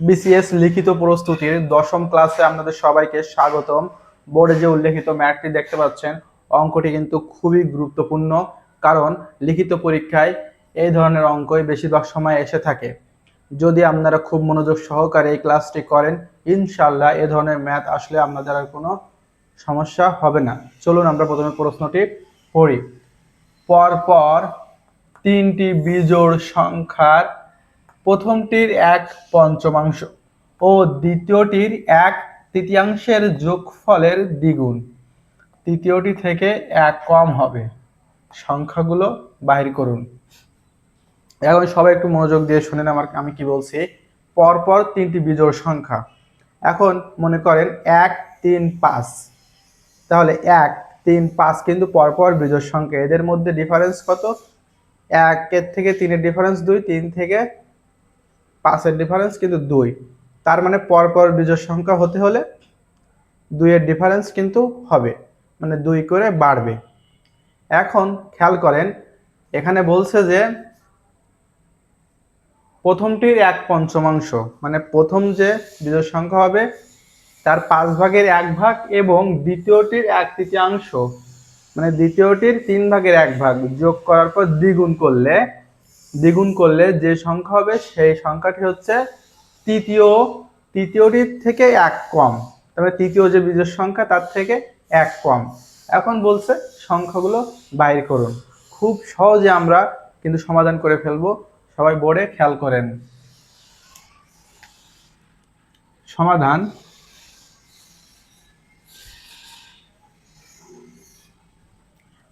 BCS লিখিত প্রস্তুতির দশম ক্লাসে আপনাদের সবাইকে স্বাগতম। বোর্ডে যে উল্লেখিত ম্যাথটি দেখতে পাচ্ছেন, অঙ্কটি কিন্তু খুবই গুরুত্বপূর্ণ, কারণ লিখিত পরীক্ষায় এই ধরনের অঙ্কই বেশিরভাগ সময় এসে থাকে। যদি আপনারা খুব মনোযোগ সহকারে এই ক্লাসটি করেন, ইনশাল্লাহ এ ধরনের ম্যাথ আসলে আপনাদের আর কোনো সমস্যা হবে না। চলুন আমরা প্রথমে প্রশ্নটি পড়ি। পরপর তিনটি বিজোড় সংখ্যার প্রথমটির 1/5 ও দ্বিতীয়টির 1/3 যোগফলের দ্বিগুণ, তৃতীয়টি থেকে 1 কম হবে, সংখ্যাগুলো বাহির করুন। এখন সবাই একটু মনোযোগ দিয়ে শুনেন আমি কি বলছি। পরপর তিনটি বিজোড় সংখ্যা, এখন মনে করেন 1, 3, 5, তাহলে 1, 3, 5 কিন্তু পরপর বিজোড় সংখ্যা। এদের মধ্যে ডিফারেন্স কত? 1 থেকে 3 ডিফারেন্স 2, 3 থেকে 5 ডিফারেন্স কিন্তু 2। তার মানে পরপর বিজোড় সংখ্যা হতে হলে 2 ডিফারেন্স কিন্তু হবে, মানে 2 করে বাড়বে। এখন খেয়াল করেন, এখানে বলছে যে প্রথমটির 1/5, মানে প্রথম যে বিজোড় সংখ্যা হবে তার 5 ভাগের 1 ভাগ, এবং দ্বিতীয়টির 1/3, মানে দ্বিতীয়টির 3 ভাগের 1 ভাগ যোগ করার পর দ্বিগুণ করলে যে সংখ্যা হবে সেই সংখ্যাটি হচ্ছে তৃতীয়টির থেকে 1 কম। তবে তৃতীয় যে বিজোড় সংখ্যা তার থেকে 1 কম। এখন বলছে সংখ্যাগুলো বাইর করুন। খুব সহজে আমরা কিন্তু সমাধান করে ফেলবো, সবাই বোর্ডে খেয়াল করেন। সমাধান।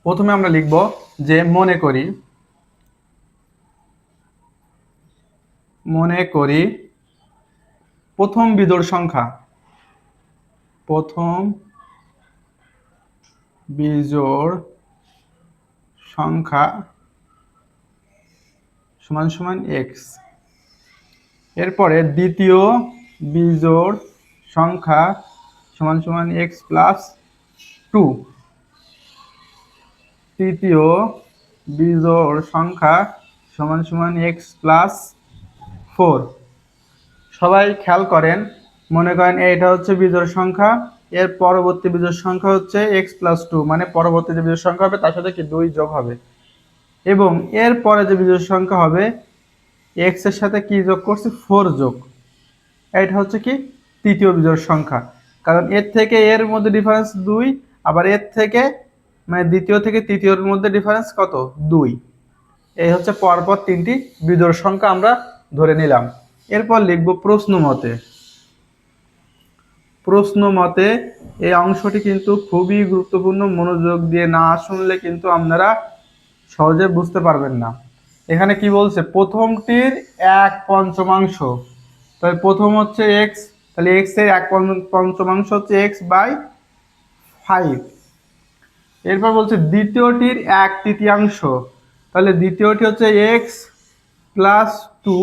প্রথমে আমরা লিখব যে মনে করি প্রথম বিজোড় সংখ্যা সমান সমান এক্স। এরপরে দ্বিতীয় বিজোড় সংখ্যা সমান সমান এক্স প্লাস 2। তৃতীয় বিজোড় সংখ্যা সমান সমান এক্স প্লাস 4। সবাই খেয়াল করেন, মনে করেন এটা হচ্ছে বিজোড় সংখ্যা, এর পরবর্তী বিজোড় সংখ্যা হচ্ছে এক্স প্লাস 2, মানে পরবর্তী যে বিজোড় সংখ্যা হবে তার সাথে কি 2 যোগ হবে, এবং এর পরে যে বিজোড় সংখ্যা হবে এক্স এর সাথে কি যোগ করছি? 4 যোগ। এটা হচ্ছে কি তৃতীয় বিজোড় সংখ্যা, কারণ এর থেকে এর মধ্যে ডিফারেন্স 2, আবার এর থেকে মানে দ্বিতীয় থেকে তৃতীয়র মধ্যে ডিফারেন্স কত? 2। এই হচ্ছে পরপর তিনটি বিজোড় সংখ্যা আমরা ধরে নিলাম। এরপর লিখব প্রশ্ন মতে এই অংশটি কিন্তু খুবই গুরুত্বপূর্ণ, মনোযোগ দিয়ে না শুনলে কিন্তু আপনারা সহজে বুঝতে পারবেন না। এখানে কি বলছে? প্রথমটির 1/5, তাহলে প্রথম হচ্ছে এক্স, তাহলে এক্স এর 1/5 হচ্ছে x/5। এরপর বলছে দ্বিতীয়টির 1/3, তাহলে দ্বিতীয়টি হচ্ছে এক্স প্লাস 2,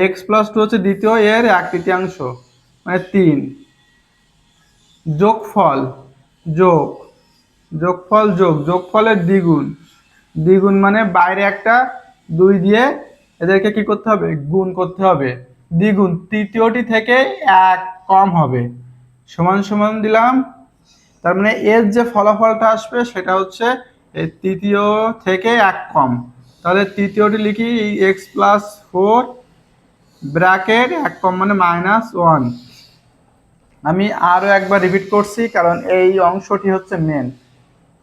এক্স প্লাস 2 হচ্ছে দ্বিতীয় এর 1/3, মানে 3। যোগফলের দ্বিগুণ মানে বাইরে একটা 2 দিয়ে এদেরকে কি করতে হবে? গুণ করতে হবে। দ্বিগুণ তৃতীয়টি থেকে 1 কম হবে, সমান সমান দিলাম। তার মানে এর যে ফলাফলটা আসবে সেটা হচ্ছে এই তৃতীয় থেকে 1 কম। তাহলে তৃতীয়টি লিখি এক্স প্লাস 4 ব্র্যাকেট 1 কম মানে -1। আমি আরও একবার রিপিট করছি, কারণ এই অংশটি হচ্ছে মেন।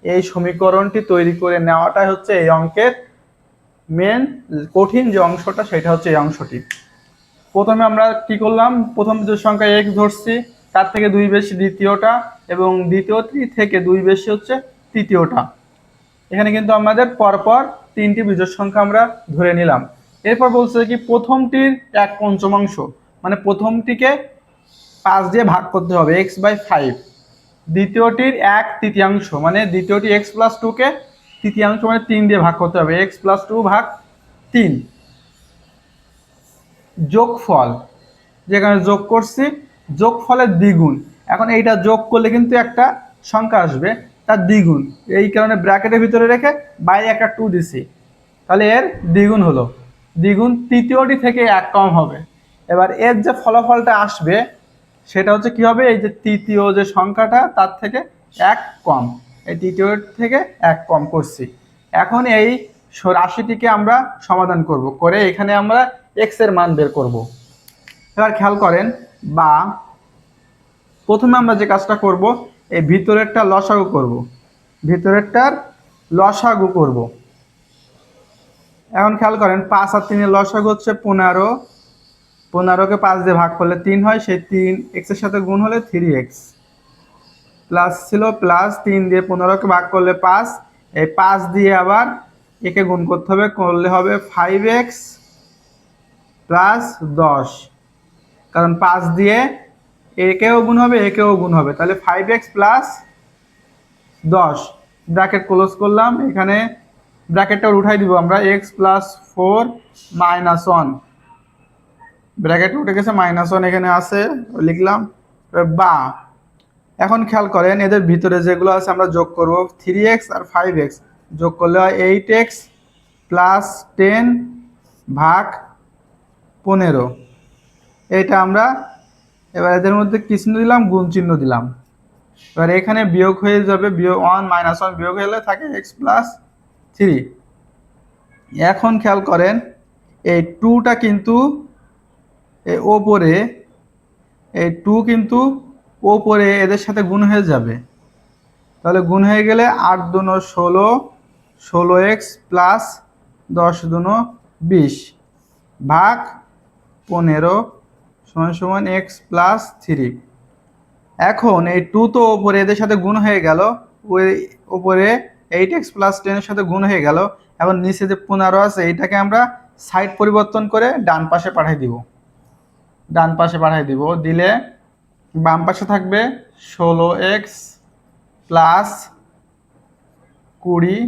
এই সমীকরণটি তৈরি করে নেওয়াটাই হচ্ছে এই অঙ্কের মেন কঠিন যে অংশটা, সেটা হচ্ছে এই অংশটি। প্রথমে আমরা কি করলাম? প্রথম বিজোড় সংখ্যা এক্স ধরছি, তার থেকে 2 বেশি দ্বিতীয়টা, এবং দ্বিতীয়টি থেকে 2 বেশি হচ্ছে তৃতীয়টা। এখানে কিন্তু আমাদের পরপর তিনটি বিজোড় সংখ্যা আমরা ধরে নিলাম। এরপর বলছে কি প্রথমটির 1/5, মানে প্রথমটিকে 5 দিয়ে ভাগ করতে হবে, x/5। দ্বিতীয়টির 1/3, মানে দ্বিতীয়টি x প্লাস 2-কে তৃতীয়াংশ মানে 3 দিয়ে ভাগ করতে হবে, x প্লাস 2 ভাগ 3। যোগফল, যেখানে যোগ করছি, যোগফলের দ্বিগুণ। এখন এইটা যোগ করলে কিন্তু একটা সংখ্যা আসবে তার দ্বিগুণ, এই কারণে ব্র্যাকেটের ভিতরে রেখে বাইরে একটা 2 দিছি, তাহলে এর দ্বিগুণ হলো। দ্বিগুণ তৃতীয়টি থেকে 1 কম হবে, এবার এর যে ফলাফলটা আসবে সেটা হচ্ছে কি হবে, এই যে তৃতীয় যে সংখ্যাটা তার থেকে 1 কম, এই তৃতীয় থেকে 1 কম করছি। এখন এই রাশিটিকে আমরা সমাধান করব, করে এখানে আমরা x এর মান বের করব। এবার খেয়াল করেন, বা প্রথমে আমরা যে কাজটা করব, এই ভিতরেরটা লসাগু করব, ভিতরেরটার লসাগু করব। এখন খেয়াল করেন 5 আর 3 এর লসাগু হচ্ছে 15, 15কে 5 দিয়ে ভাগ করলে 3 হয়, সেই 3 x এর সাথে গুণ হলে 3x, প্লাস ছিল প্লাস 3 দিয়ে 15কে ভাগ করলে 5, এই 5 দিয়ে আবার একে গুণ করতে হবে, করলে হবে 5x প্লাস 10, কারণ 5 দিয়ে একেও গুণ হবে একেও গুণ হবে, তাহলে 5x প্লাস 10, ব্র্যাকেট ক্লোজ করলাম। এখানে ব্র্যাকেটটা উঠাই দিব আমরা, x প্লাস 4 মাইনাস 1, ব্র্যাকেট উঠে গেছে, মাইনাস 1 এখানে আছে লিখলাম। বা এখন খেয়াল করেন এদের ভিতরে যেগুলো আছে আমরা যোগ করব, 3x আর 5x যোগ করলে হয় 8x প্লাস 10 ভাগ 15। এইটা আমরা এবার এদের মধ্যে কি চিহ্ন দিলাম, গুণ চিহ্ন দিলাম। এবার এখানে বিয়োগ হয়ে যাবে, বিয়োগ 1 মাইনাস 1 বিয়োগ হলে থাকে x প্লাস 3। এখন খেয়াল করেন এই 2টা কিন্তু এই ওপরে, এই 2 কিন্তু ওপরে এদের সাথে গুণ হয়ে যাবে, তাহলে গুণ হয়ে গেলে 8 দুনো 16, 16x প্লাস 10 দুনো 20 ভাগ 15 সমান সমান x প্লাস 3। এখন এই 2 তো ওপরে এদের সাথে গুণ হয়ে গেল, ওই ওপরে 8x প্লাস 10 এর সাথে গুণ হয়ে গেল। এখন নিচে যে 15 আছে এইটাকে আমরা সাইড পরিবর্তন করে ডান পাশে পাঠিয়ে দিব, ডান পাশে পাঠিয়ে দিব, দিলে বাম পাশে থাকবে 16x প্লাস 20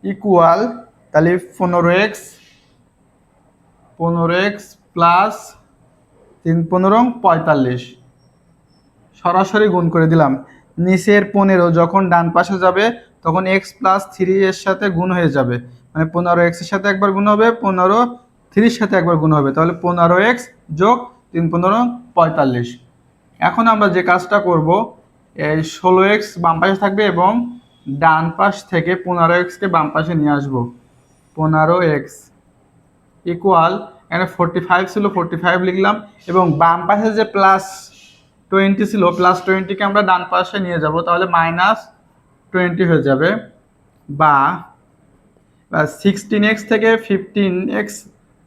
ইকুয়াল, তাহলে 15x, 15x প্লাস 3 15 45, সরাসরি গুণ করে দিলাম। নিচের 15 যখন ডান পাশে যাবে তখন x প্লাস 3 এর সাথে গুণ হয়ে যাবে, মানে 15x এর সাথে একবার গুণ হবে, 15 3 এর সাথে একবার গুণ হবে, তাহলে 15x যোগ 3 15 45। এখন আমরা যে কাজটা করব, এই 16x বাম পাশে থাকবে এবং ডান পাশ থেকে 15x কে বাম পাশে নিয়ে আসব, 15x ইকুয়াল, এখানে 45 ছিল 45 লিখলাম, এবং বাম পাশে যে প্লাস 20 ছিল প্লাস 20কে আমরা ডান পাশে নিয়ে যাব, তাহলে মাইনাস 20 হয়ে যাবে। বা 16x থেকে 15x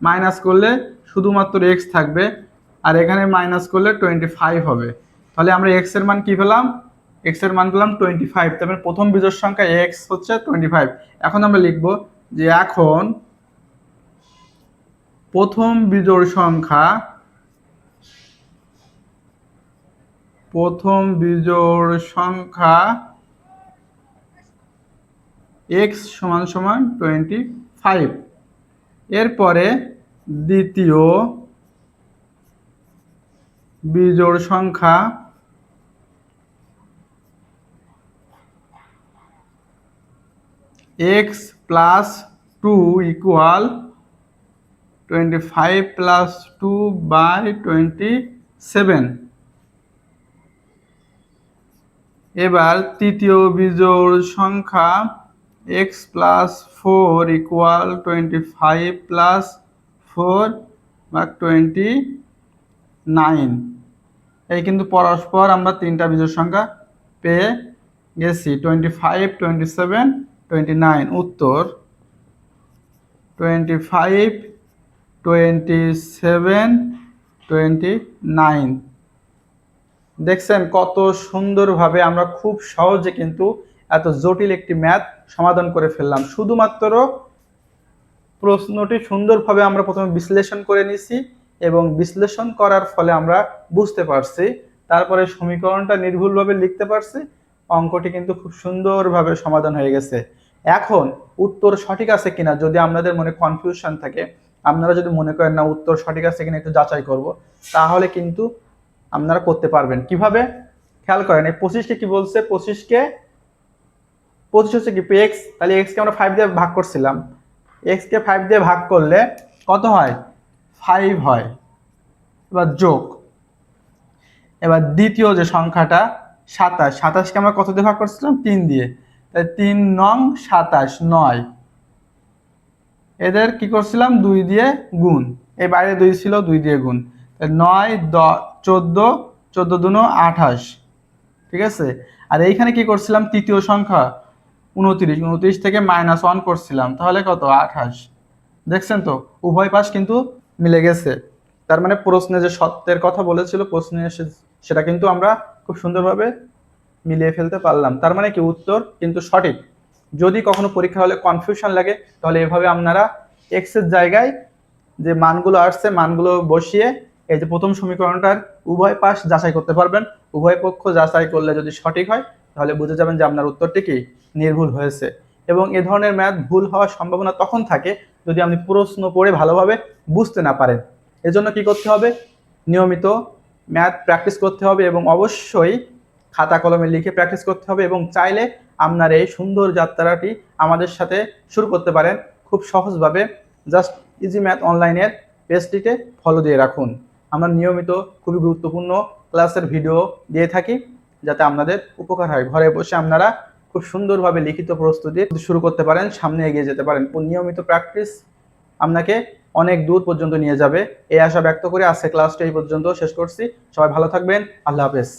মাইনাস করলে শুধুমাত্র x থাকবে, আর এখানে মাইনাস করলে 25 হবে, তাহলে আমরা x এর মান কি পেলাম, x এর মান পেলাম 25। তারপরে প্রথম বিজোড় সংখ্যা x হচ্ছে 25। এখন আমরা লিখব যে এখন প্রথম বিজোড় সংখ্যা, প্রথম বিজোড় সংখ্যা x সমান সমান 25। এরপরে দ্বিতীয় বিজোড় সংখ্যা x plus 2 equal 25 plus 2 by 27। এবার তৃতীয় বিজোড় সংখ্যা x প্লাস 4 ইকুয়াল 25 প্লাস 4 বা 29। এই কিন্তু পরস্পর আমরা তিনটা বিজোড় সংখ্যা পেয়ে গেছি, 25 27 29। উত্তর 25 27 29। দেখছেন কত সুন্দরভাবে আমরা খুব সহজে কিন্তু এত জটিল একটি ম্যাথ সমাধান করে ফেললাম। শুধুমাত্র প্রশ্নটি সুন্দরভাবে আমরা প্রথমে বিশ্লেষণ করে নিছি এবং বিশ্লেষণ করার ফলে আমরা বুঝতে পারছি, তারপরে সমীকরণটা নির্ভুলভাবে লিখতে পারছি, অঙ্কটি কিন্তু খুব সুন্দরভাবে সমাধান হয়ে গেছে। এখন উত্তর সঠিক আছে কিনা যদি আপনাদের মনে কনফিউশন থাকে, আপনারা যদি মনে করেন না উত্তর সঠিক আছে কিনা একটু যাচাই করব, তাহলে কিন্তু আপনারা করতে পারবেন। কিভাবে খেয়াল করেন, এই 25কে কি বলছে, 25 হচ্ছে কি এক্স, তাহলে এক্স কে আমরা 5 দিয়ে ভাগ করছিলাম, এক্স কে 5 দিয়ে ভাগ করলে কত হয়, 5 হয়। এবার যোগ। এবার দ্বিতীয় যে সংখ্যাটা 27, 27কে আমরা কত দিয়ে ভাগ করছিলাম? 3 দিয়ে। তাই 3 নং 27, 9। এদের কি করছিলাম? 2 দিয়ে গুণ। এই বাইরে 2 ছিল, 2 দিয়ে গুণ। 9 14, 14 দুনো 28। ঠিক আছে। আর এইখানে কি করছিলাম? তৃতীয় সংখ্যা 29, 29 থেকে -1 করছিলাম, তাহলে কত? 28। দেখছেন তো উভয় পাশ কিন্তু মিলে গেছে। তার মানে প্রশ্নে যে সত্যের কথা বলেছিল প্রশ্নে সেটা কিন্তু আমরা খুব সুন্দরভাবে মিলিয়ে ফেলতে পারলাম। তার মানে কি উত্তর কিন্তু সঠিক। যদি কখনো পরীক্ষা হলে কনফিউশন লাগে তাহলে এভাবে আপনারা এক্স এর জায়গায় যে মানগুলো আসছে মানগুলো বসিয়ে এই যে প্রথম সমীকরণটার উভয় পাশ যাচাই করতে পারবেন। উভয় পক্ষ যাচাই করলে যদি সঠিক হয় তাহলে বুঝে যাবেন যে আপনার উত্তরটি কি নির্ভুল হয়েছে। এবং এ ধরনের ম্যাথ ভুল হওয়ার সম্ভাবনা তখন থাকে যদি আপনি প্রশ্ন পড়ে ভালোভাবে বুঝতে না পারেন। এজন্য কি করতে হবে? নিয়মিত ম্যাথ প্র্যাকটিস করতে হবে এবং অবশ্যই খাতা কলমে লিখে প্র্যাকটিস করতে হবে। এবং চাইলে আপনার এই সুন্দর যাত্রাটি আমাদের সাথে শুরু করতে পারেন খুব সহজভাবে। জাস্ট ইজি ম্যাথ অনলাইনের পেজটিকে ফলো দিয়ে রাখুন। আমরা নিয়মিত খুবই গুরুত্বপূর্ণ ক্লাসের ভিডিও দিয়ে থাকি যাতে আপনাদের উপকার হয়। ঘরে বসে আপনারা খুব সুন্দরভাবে লিখিত প্রস্তুতি শুরু করতে পারেন, সামনে এগিয়ে যেতে পারেন। নিয়মিত প্র্যাকটিস আপনাকে অনেক দূর পর্যন্ত নিয়ে যাবে এই আশা ব্যক্ত করে আজকে ক্লাসটা এই পর্যন্ত শেষ করছি। সবাই ভালো থাকবেন। আল্লাহ হাফেজ।